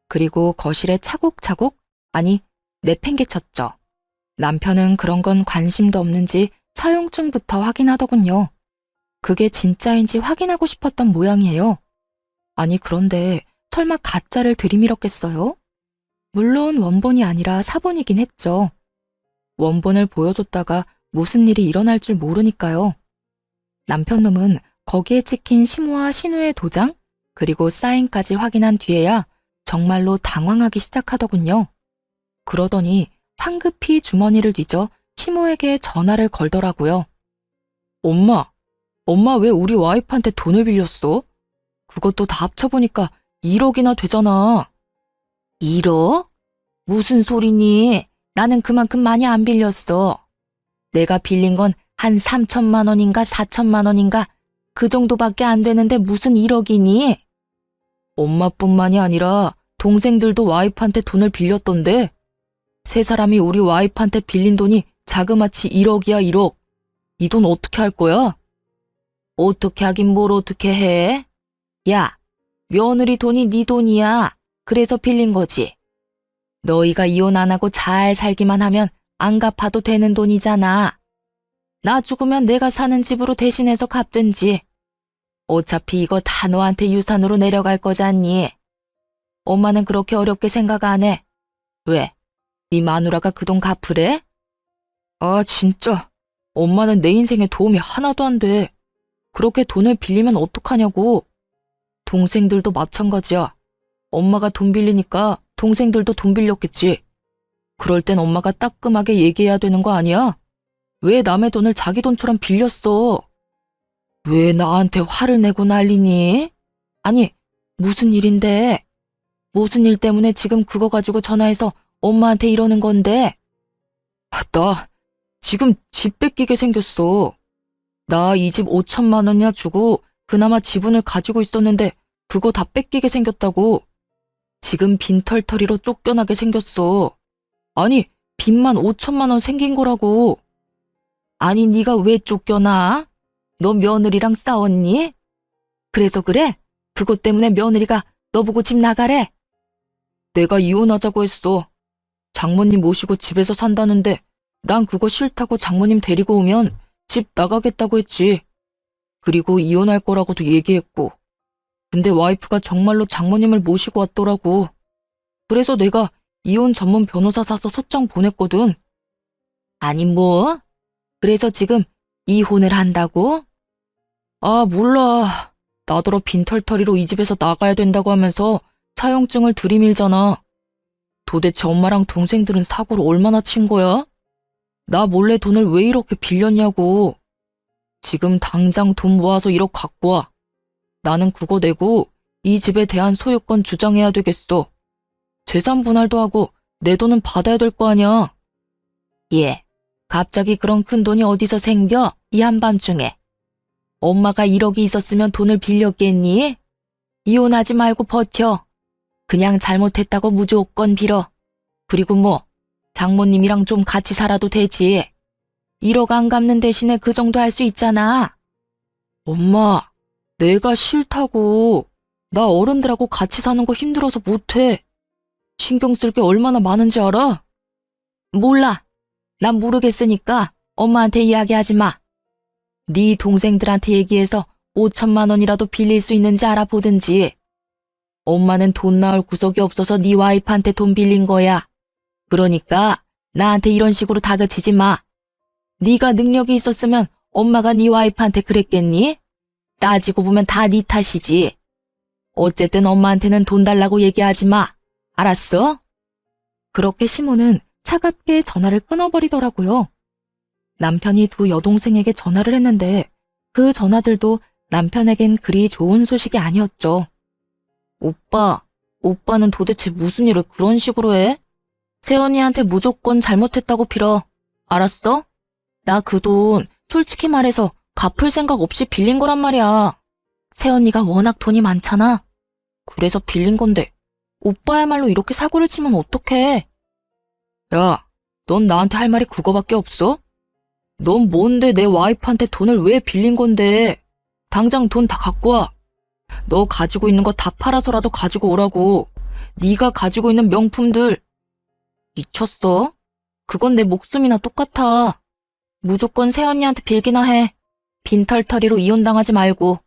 그리고 거실에 차곡차곡, 아니 내팽개쳤죠. 남편은 그런 건 관심도 없는지 차용증부터 확인하더군요. 그게 진짜인지 확인하고 싶었던 모양이에요. 아니 그런데 설마 가짜를 들이밀었겠어요? 물론 원본이 아니라 사본이긴 했죠. 원본을 보여줬다가 무슨 일이 일어날 줄 모르니까요. 남편 놈은 거기에 찍힌 시모와 신우의 도장, 그리고 사인까지 확인한 뒤에야 정말로 당황하기 시작하더군요. 그러더니 황급히 주머니를 뒤져 시모에게 전화를 걸더라고요. 엄마 왜 우리 와이프한테 돈을 빌렸어? 그것도 다 합쳐보니까 1억이나 되잖아. 1억? 무슨 소리니? 나는 그만큼 많이 안 빌렸어. 내가 빌린 건 한 3천만 원인가 4천만 원인가 그 정도밖에 안 되는데 무슨 1억이니? 엄마뿐만이 아니라 동생들도 와이프한테 돈을 빌렸던데 세 사람이 우리 와이프한테 빌린 돈이 자그마치 1억이야 1억. 이 돈 어떻게 할 거야? 어떻게 하긴 뭘 어떻게 해? 야, 며느리 돈이 네 돈이야. 그래서 빌린 거지. 너희가 이혼 안 하고 잘 살기만 하면 안 갚아도 되는 돈이잖아. 나 죽으면 내가 사는 집으로 대신해서 갚든지. 어차피 이거 다 너한테 유산으로 내려갈 거잖니. 엄마는 그렇게 어렵게 생각 안 해. 왜? 네 마누라가 그 돈 갚으래? 아 진짜 엄마는 내 인생에 도움이 하나도 안 돼. 그렇게 돈을 빌리면 어떡하냐고. 동생들도 마찬가지야. 엄마가 돈 빌리니까 동생들도 돈 빌렸겠지. 그럴 땐 엄마가 따끔하게 얘기해야 되는 거 아니야? 왜 남의 돈을 자기 돈처럼 빌렸어? 왜 나한테 화를 내고 난리니? 아니, 무슨 일인데? 무슨 일 때문에 지금 그거 가지고 전화해서 엄마한테 이러는 건데? 나 지금 집 뺏기게 생겼어. 나 이 집 5천만 원이나 주고 그나마 지분을 가지고 있었는데 그거 다 뺏기게 생겼다고. 지금 빈털터리로 쫓겨나게 생겼어. 아니, 빚만 5천만 원 생긴 거라고. 아니, 네가 왜 쫓겨나? 너 며느리랑 싸웠니? 그래서 그래? 그것 때문에 며느리가 너 보고 집 나가래? 내가 이혼하자고 했어. 장모님 모시고 집에서 산다는데 난 그거 싫다고 장모님 데리고 오면 집 나가겠다고 했지. 그리고 이혼할 거라고도 얘기했고. 근데 와이프가 정말로 장모님을 모시고 왔더라고. 그래서 내가 이혼 전문 변호사 사서 소장 보냈거든. 아니 뭐? 그래서 지금 이혼을 한다고? 아, 몰라. 나더러 빈털터리로 이 집에서 나가야 된다고 하면서 차용증을 들이밀잖아. 도대체 엄마랑 동생들은 사고를 얼마나 친 거야? 나 몰래 돈을 왜 이렇게 빌렸냐고. 지금 당장 돈 모아서 1억 갖고 와. 나는 그거 내고 이 집에 대한 소유권 주장해야 되겠어. 재산 분할도 하고 내 돈은 받아야 될 거 아니야. 예, 갑자기 그런 큰 돈이 어디서 생겨? 이 한밤중에. 엄마가 1억이 있었으면 돈을 빌렸겠니? 이혼하지 말고 버텨. 그냥 잘못했다고 무조건 빌어. 그리고 뭐 장모님이랑 좀 같이 살아도 되지. 1억 안 갚는 대신에 그 정도 할 수 있잖아. 엄마, 내가 싫다고. 나 어른들하고 같이 사는 거 힘들어서 못해. 신경 쓸 게 얼마나 많은지 알아? 몰라. 난 모르겠으니까 엄마한테 이야기하지 마. 네 동생들한테 얘기해서 5천만 원이라도 빌릴 수 있는지 알아보든지. 엄마는 돈 나올 구석이 없어서 네 와이프한테 돈 빌린 거야. 그러니까 나한테 이런 식으로 다그치지 마. 네가 능력이 있었으면 엄마가 네 와이프한테 그랬겠니? 따지고 보면 다 네 탓이지. 어쨌든 엄마한테는 돈 달라고 얘기하지 마. 알았어? 그렇게 시모는 차갑게 전화를 끊어버리더라고요. 남편이 두 여동생에게 전화를 했는데 그 전화들도 남편에겐 그리 좋은 소식이 아니었죠. 오빠는 도대체 무슨 일을 그런 식으로 해? 세연이한테 무조건 잘못했다고 빌어. 알았어? 나 그 돈 솔직히 말해서 갚을 생각 없이 빌린 거란 말이야. 세연이가 워낙 돈이 많잖아. 그래서 빌린 건데 오빠야말로 이렇게 사고를 치면 어떡해? 야, 넌 나한테 할 말이 그거밖에 없어? 넌 뭔데 내 와이프한테 돈을 왜 빌린 건데? 당장 돈 다 갖고 와. 너 가지고 있는 거 다 팔아서라도 가지고 오라고. 네가 가지고 있는 명품들. 미쳤어? 그건 내 목숨이나 똑같아. 무조건 새언니한테 빌기나 해. 빈털터리로 이혼당하지 말고.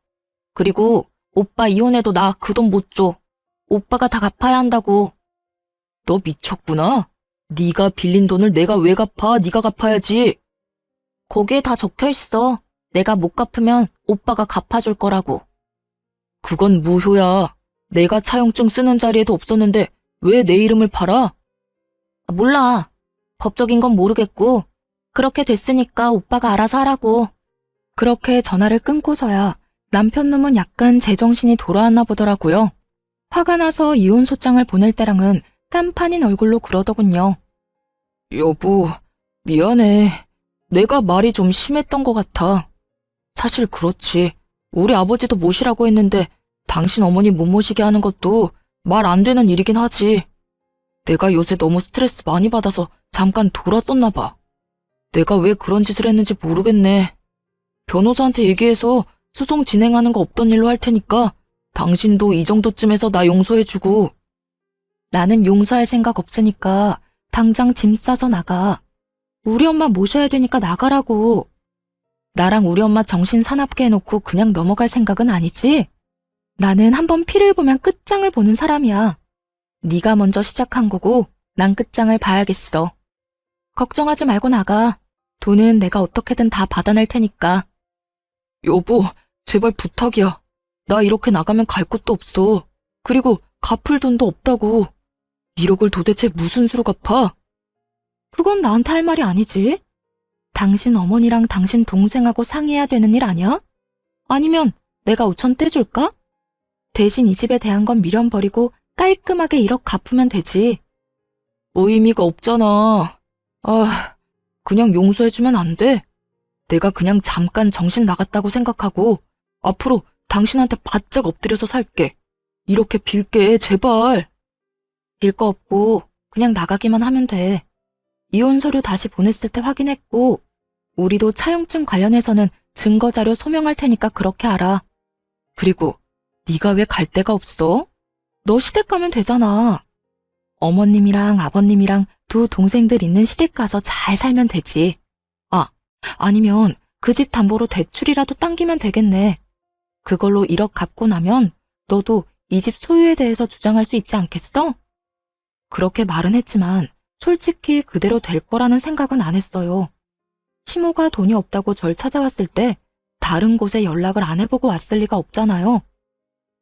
그리고 오빠 이혼해도 나 그 돈 못 줘. 오빠가 다 갚아야 한다고. 너 미쳤구나. 네가 빌린 돈을 내가 왜 갚아? 네가 갚아야지. 거기에 다 적혀있어. 내가 못 갚으면 오빠가 갚아줄 거라고. 그건 무효야. 내가 차용증 쓰는 자리에도 없었는데 왜 내 이름을 팔아? 몰라. 법적인 건 모르겠고 그렇게 됐으니까 오빠가 알아서 하라고. 그렇게 전화를 끊고서야 남편 놈은 약간 제정신이 돌아왔나 보더라고요. 화가 나서 이혼 소장을 보낼 때랑은 깜판인 얼굴로 그러더군요. 여보, 미안해. 내가 말이 좀 심했던 것 같아. 사실 그렇지. 우리 아버지도 모시라고 했는데 당신 어머니 못 모시게 하는 것도 말 안 되는 일이긴 하지. 내가 요새 너무 스트레스 많이 받아서 잠깐 돌았었나 봐. 내가 왜 그런 짓을 했는지 모르겠네. 변호사한테 얘기해서 소송 진행하는 거 없던 일로 할 테니까 당신도 이 정도쯤에서 나 용서해주고. 나는 용서할 생각 없으니까 당장 짐 싸서 나가. 우리 엄마 모셔야 되니까 나가라고. 나랑 우리 엄마 정신 사납게 해놓고 그냥 넘어갈 생각은 아니지? 나는 한번 피를 보면 끝장을 보는 사람이야. 네가 먼저 시작한 거고 난 끝장을 봐야겠어. 걱정하지 말고 나가. 돈은 내가 어떻게든 다 받아낼 테니까. 여보, 제발 부탁이야. 나 이렇게 나가면 갈 곳도 없어. 그리고 갚을 돈도 없다고. 1억을 도대체 무슨 수로 갚아? 그건 나한테 할 말이 아니지. 당신 어머니랑 당신 동생하고 상의해야 되는 일 아니야? 아니면 내가 5천 떼줄까? 대신 이 집에 대한 건 미련 버리고 깔끔하게 1억 갚으면 되지. 의미가 없잖아. 그냥 용서해주면 안 돼? 내가 그냥 잠깐 정신 나갔다고 생각하고 앞으로 당신한테 바짝 엎드려서 살게. 이렇게 빌게, 제발. 빌 거 없고 그냥 나가기만 하면 돼. 이혼 서류 다시 보냈을 때 확인했고 우리도 차용증 관련해서는 증거자료 소명할 테니까 그렇게 알아. 그리고 네가 왜 갈 데가 없어? 너 시댁 가면 되잖아. 어머님이랑 아버님이랑 두 동생들 있는 시댁 가서 잘 살면 되지. 아, 아니면 그 집 담보로 대출이라도 당기면 되겠네. 그걸로 1억 갚고 나면 너도 이 집 소유에 대해서 주장할 수 있지 않겠어? 그렇게 말은 했지만 솔직히 그대로 될 거라는 생각은 안 했어요. 시모가 돈이 없다고 절 찾아왔을 때 다른 곳에 연락을 안 해보고 왔을 리가 없잖아요.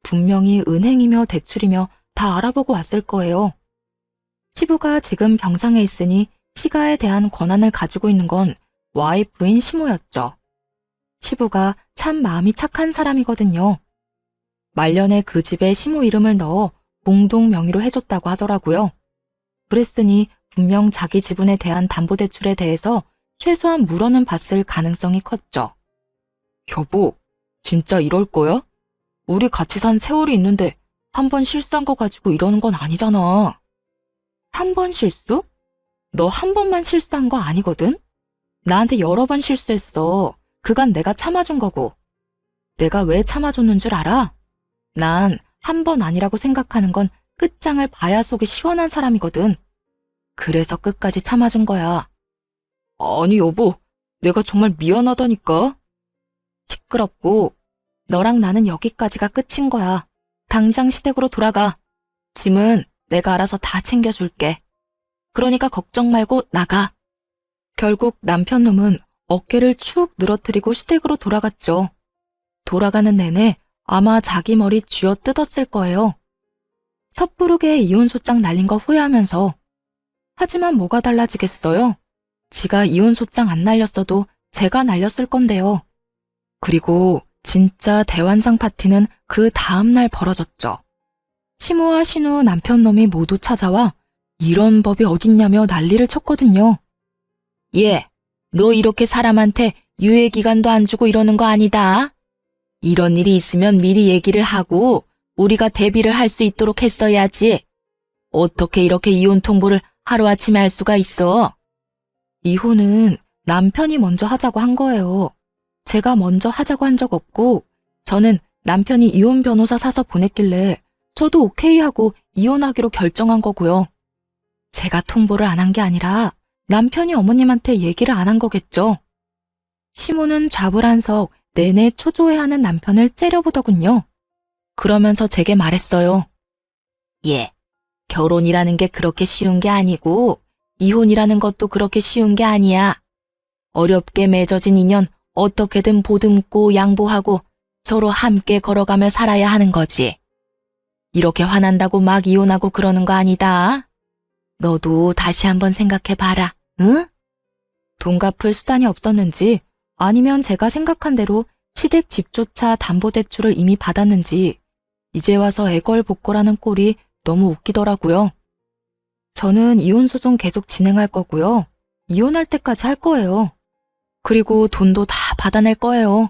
분명히 은행이며 대출이며 다 알아보고 왔을 거예요. 시부가 지금 병상에 있으니 시가에 대한 권한을 가지고 있는 건 와이프인 시모였죠. 시부가 참 마음이 착한 사람이거든요. 말년에 그 집에 시모 이름을 넣어 공동 명의로 해줬다고 하더라고요. 그랬으니 분명 자기 지분에 대한 담보대출에 대해서 최소한 물어는 봤을 가능성이 컸죠. 여보, 진짜 이럴 거야? 우리 같이 산 세월이 있는데 한 번 실수한 거 가지고 이러는 건 아니잖아. 한 번 실수? 너 한 번만 실수한 거 아니거든? 나한테 여러 번 실수했어. 그간 내가 참아준 거고. 내가 왜 참아줬는 줄 알아? 난 한 번 아니라고 생각하는 건 끝장을 봐야 속이 시원한 사람이거든. 그래서 끝까지 참아준 거야. 아니 여보, 내가 정말 미안하다니까. 시끄럽고 너랑 나는 여기까지가 끝인 거야. 당장 시댁으로 돌아가. 짐은 내가 알아서 다 챙겨줄게. 그러니까 걱정 말고 나가. 결국 남편 놈은 어깨를 축 늘어뜨리고 시댁으로 돌아갔죠. 돌아가는 내내 아마 자기 머리 쥐어 뜯었을 거예요. 섣부르게 이혼소장 날린 거 후회하면서. 하지만 뭐가 달라지겠어요? 지가 이혼소장 안 날렸어도 제가 날렸을 건데요. 그리고 진짜 대환장 파티는 그 다음날 벌어졌죠. 시모와 신우 남편 놈이 모두 찾아와 이런 법이 어딨냐며 난리를 쳤거든요. 얘, 너 이렇게 사람한테 유예기간도 안 주고 이러는 거 아니다. 이런 일이 있으면 미리 얘기를 하고 우리가 대비를 할 수 있도록 했어야지. 어떻게 이렇게 이혼 통보를 하루아침에 할 수가 있어? 이혼은 남편이 먼저 하자고 한 거예요. 제가 먼저 하자고 한 적 없고 저는 남편이 이혼 변호사 사서 보냈길래 저도 오케이 하고 이혼하기로 결정한 거고요. 제가 통보를 안 한 게 아니라 남편이 어머님한테 얘기를 안 한 거겠죠. 시모는 좌불안석 내내 초조해하는 남편을 째려보더군요. 그러면서 제게 말했어요. 예, 결혼이라는 게 그렇게 쉬운 게 아니고 이혼이라는 것도 그렇게 쉬운 게 아니야. 어렵게 맺어진 인연 어떻게든 보듬고 양보하고 서로 함께 걸어가며 살아야 하는 거지. 이렇게 화난다고 막 이혼하고 그러는 거 아니다. 너도 다시 한번 생각해봐라, 응? 돈 갚을 수단이 없었는지 아니면 제가 생각한 대로 시댁 집조차 담보대출을 이미 받았는지 이제 와서 애걸복걸하는 꼴이 너무 웃기더라고요. 저는 이혼소송 계속 진행할 거고요. 이혼할 때까지 할 거예요. 그리고 돈도 다 받아낼 거예요.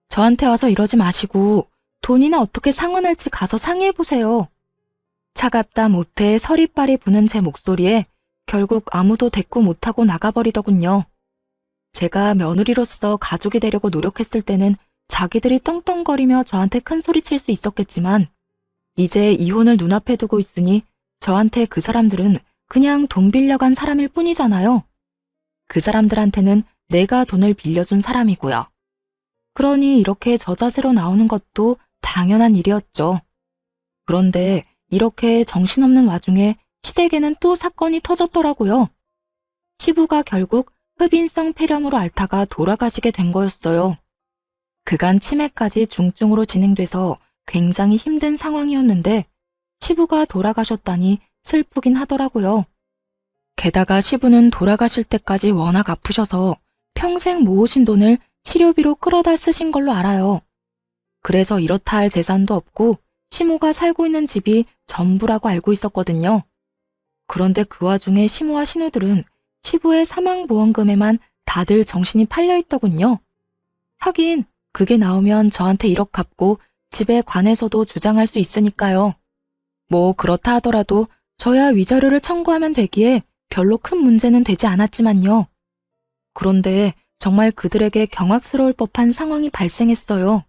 저한테 와서 이러지 마시고 돈이나 어떻게 상환할지 가서 상의해보세요. 차갑다 못해 서리빨이 부는 제 목소리에 결국 아무도 대꾸 못하고 나가버리더군요. 제가 며느리로서 가족이 되려고 노력했을 때는 자기들이 떵떵거리며 저한테 큰 소리 칠 수 있었겠지만 이제 이혼을 눈앞에 두고 있으니 저한테 그 사람들은 그냥 돈 빌려간 사람일 뿐이잖아요. 그 사람들한테는 내가 돈을 빌려준 사람이고요. 그러니 이렇게 저자세로 나오는 것도 당연한 일이었죠. 그런데 이렇게 정신없는 와중에 시댁에는 또 사건이 터졌더라고요. 시부가 결국 흡인성 폐렴으로 앓다가 돌아가시게 된 거였어요. 그간 치매까지 중증으로 진행돼서 굉장히 힘든 상황이었는데 시부가 돌아가셨다니 슬프긴 하더라고요. 게다가 시부는 돌아가실 때까지 워낙 아프셔서 평생 모으신 돈을 치료비로 끌어다 쓰신 걸로 알아요. 그래서 이렇다 할 재산도 없고 시모가 살고 있는 집이 전부라고 알고 있었거든요. 그런데 그 와중에 시모와 신우들은 시부의 사망보험금에만 다들 정신이 팔려있더군요. 하긴 그게 나오면 저한테 1억 갚고 집에 관해서도 주장할 수 있으니까요. 뭐 그렇다 하더라도 저야 위자료를 청구하면 되기에 별로 큰 문제는 되지 않았지만요. 그런데 정말 그들에게 경악스러울 법한 상황이 발생했어요.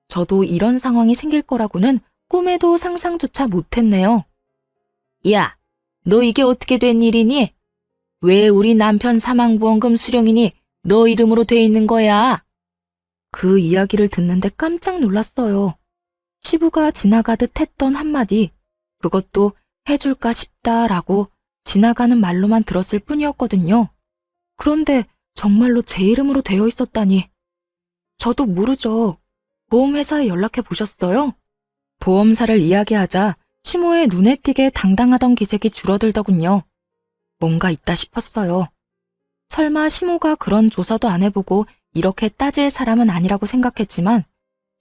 저도 이런 상황이 생길 거라고는 꿈에도 상상조차 못했네요. 야, 너 이게 어떻게 된 일이니? 왜 우리 남편 사망보험금 수령인이 너 이름으로 돼 있는 거야? 그 이야기를 듣는데 깜짝 놀랐어요. 시부가 지나가듯 했던 한마디, 그것도 해줄까 싶다라고 지나가는 말로만 들었을 뿐이었거든요. 그런데 정말로 제 이름으로 되어 있었다니. 저도 모르죠. 보험회사에 연락해 보셨어요? 보험사를 이야기하자 시모의 눈에 띄게 당당하던 기색이 줄어들더군요. 뭔가 있다 싶었어요. 설마 시모가 그런 조사도 안 해보고 이렇게 따질 사람은 아니라고 생각했지만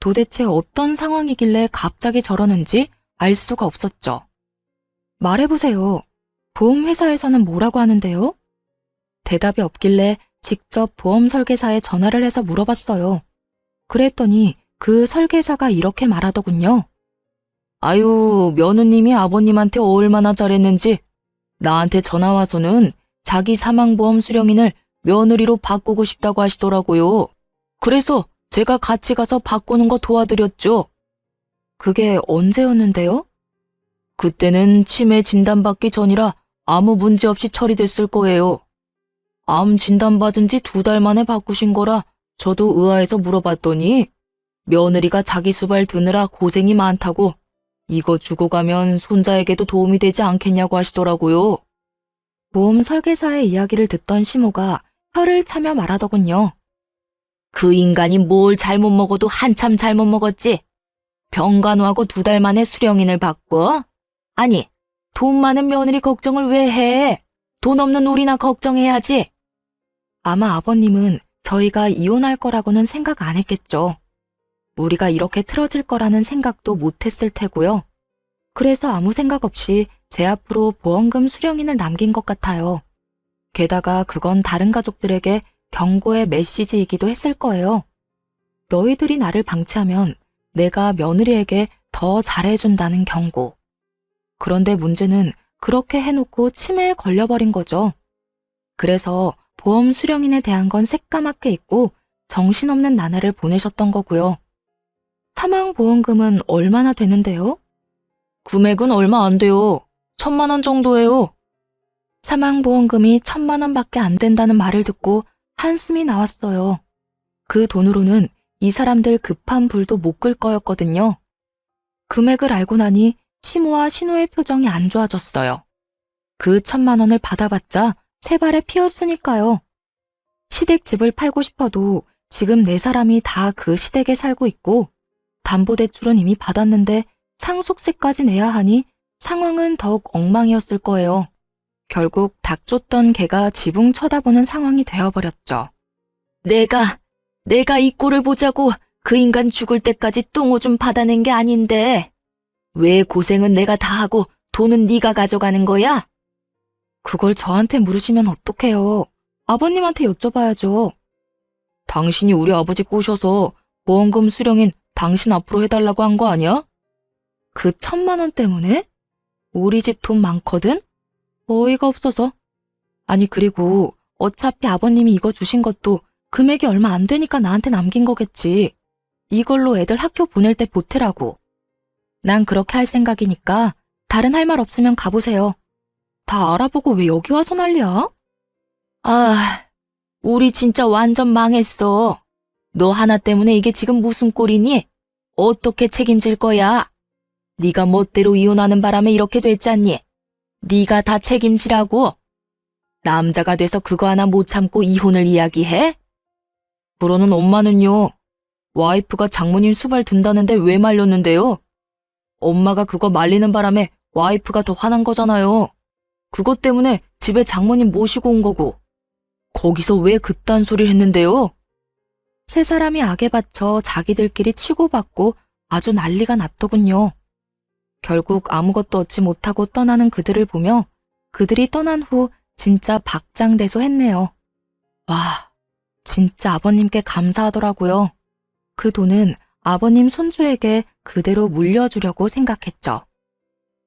도대체 어떤 상황이길래 갑자기 저러는지 알 수가 없었죠. 말해보세요. 보험회사에서는 뭐라고 하는데요? 대답이 없길래 직접 보험 설계사에 전화를 해서 물어봤어요. 그랬더니 그 설계사가 이렇게 말하더군요. 아유, 며느님이 아버님한테 얼마나 잘했는지 나한테 전화 와서는 자기 사망보험 수령인을 며느리로 바꾸고 싶다고 하시더라고요. 그래서 제가 같이 가서 바꾸는 거 도와드렸죠. 그게 언제였는데요? 그때는 치매 진단받기 전이라 아무 문제 없이 처리됐을 거예요. 암 진단받은 지 2달 만에 바꾸신 거라 저도 의아해서 물어봤더니 며느리가 자기 수발 드느라 고생이 많다고 이거 주고 가면 손자에게도 도움이 되지 않겠냐고 하시더라고요. 보험 설계사의 이야기를 듣던 시모가 혀를 차며 말하더군요. 그 인간이 뭘 잘못 먹어도 한참 잘못 먹었지. 병간호하고 2달 만에 수령인을 바꿔? 아니, 돈 많은 며느리 걱정을 왜 해? 돈 없는 우리나 걱정해야지. 아마 아버님은 저희가 이혼할 거라고는 생각 안 했겠죠. 우리가 이렇게 틀어질 거라는 생각도 못했을 테고요. 그래서 아무 생각 없이 제 앞으로 보험금 수령인을 남긴 것 같아요. 게다가 그건 다른 가족들에게 경고의 메시지이기도 했을 거예요. 너희들이 나를 방치하면 내가 며느리에게 더 잘해준다는 경고. 그런데 문제는 그렇게 해놓고 치매에 걸려버린 거죠. 그래서 보험 수령인에 대한 건 새까맣게 잊고 정신없는 나날을 보내셨던 거고요. 사망보험금은 얼마나 되는데요? 금액은 얼마 안 돼요. 1,000만 원 정도예요. 사망보험금이 1,000만 원밖에 안 된다는 말을 듣고 한숨이 나왔어요. 그 돈으로는 이 사람들 급한 불도 못 끌 거였거든요. 금액을 알고 나니 시모와 신우의 표정이 안 좋아졌어요. 그 1,000만 원을 받아봤자 세 발에 피었으니까요. 시댁집을 팔고 싶어도 지금 네 사람이 다 그 시댁에 살고 있고 담보대출은 이미 받았는데 상속세까지 내야 하니 상황은 더욱 엉망이었을 거예요. 결국 닭 쫓던 개가 지붕 쳐다보는 상황이 되어버렸죠. 내가 이 꼴을 보자고 그 인간 죽을 때까지 똥오줌 받아낸 게 아닌데 왜 고생은 내가 다 하고 돈은 네가 가져가는 거야? 그걸 저한테 물으시면 어떡해요. 아버님한테 여쭤봐야죠. 당신이 우리 아버지 꼬셔서 보험금 수령인 당신 앞으로 해달라고 한 거 아니야? 그 1,000만 원 때문에? 우리 집 돈 많거든? 어이가 없어서. 아니 그리고 어차피 아버님이 이거 주신 것도 금액이 얼마 안 되니까 나한테 남긴 거겠지. 이걸로 애들 학교 보낼 때 보태라고. 난 그렇게 할 생각이니까 다른 할 말 없으면 가보세요. 다 알아보고 왜 여기 와서 난리야? 아, 우리 진짜 완전 망했어. 너 하나 때문에 이게 지금 무슨 꼴이니? 어떻게 책임질 거야? 네가 멋대로 이혼하는 바람에 이렇게 됐잖니? 네가 다 책임지라고. 남자가 돼서 그거 하나 못 참고 이혼을 이야기해? 그러는 엄마는요. 와이프가 장모님 수발 든다는데 왜 말렸는데요? 엄마가 그거 말리는 바람에 와이프가 더 화난 거잖아요. 그것 때문에 집에 장모님 모시고 온 거고. 거기서 왜 그딴 소리를 했는데요? 세 사람이 악에 받쳐 자기들끼리 치고받고 아주 난리가 났더군요. 결국 아무것도 얻지 못하고 떠나는 그들을 보며 그들이 떠난 후 진짜 박장대소했네요. 와, 진짜 아버님께 감사하더라고요. 그 돈은 아버님 손주에게 그대로 물려주려고 생각했죠.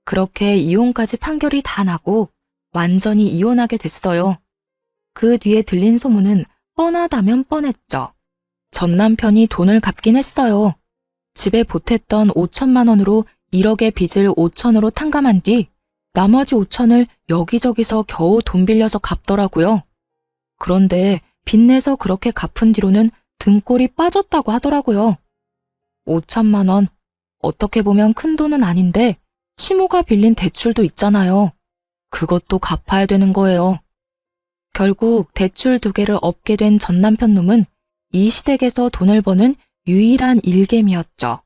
그렇게 이혼까지 판결이 다 나고 완전히 이혼하게 됐어요. 그 뒤에 들린 소문은 뻔하다면 뻔했죠. 전 남편이 돈을 갚긴 했어요. 집에 보탰던 5천만 원으로 1억의 빚을 5천으로 탕감한 뒤 나머지 5천을 여기저기서 겨우 돈 빌려서 갚더라고요. 그런데 빚내서 그렇게 갚은 뒤로는 등골이 빠졌다고 하더라고요. 5천만 원, 어떻게 보면 큰 돈은 아닌데 시모가 빌린 대출도 있잖아요. 그것도 갚아야 되는 거예요. 결국 대출 2개를 엎게 된 전 남편 놈은 이 시댁에서 돈을 버는 유일한 일개미였죠.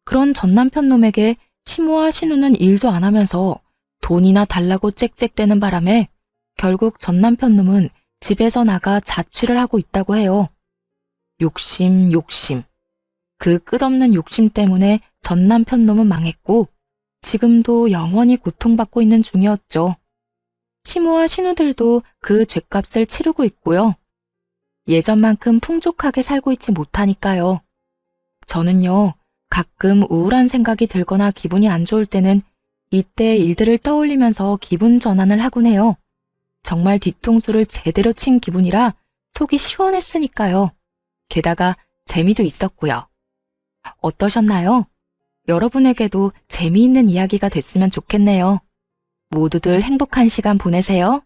그런 전 남편 놈에게 시모와 신우는 일도 안 하면서 돈이나 달라고 짹짹대는 바람에 결국 전 남편 놈은 집에서 나가 자취를 하고 있다고 해요. 욕심. 그 끝없는 욕심 때문에 전 남편 놈은 망했고 지금도 영원히 고통받고 있는 중이었죠. 시모와 신우들도 그 죗값을 치르고 있고요. 예전만큼 풍족하게 살고 있지 못하니까요. 저는요, 가끔 우울한 생각이 들거나 기분이 안 좋을 때는 이때 일들을 떠올리면서 기분 전환을 하곤 해요. 정말 뒤통수를 제대로 친 기분이라 속이 시원했으니까요. 게다가 재미도 있었고요. 어떠셨나요? 여러분에게도 재미있는 이야기가 됐으면 좋겠네요. 모두들 행복한 시간 보내세요.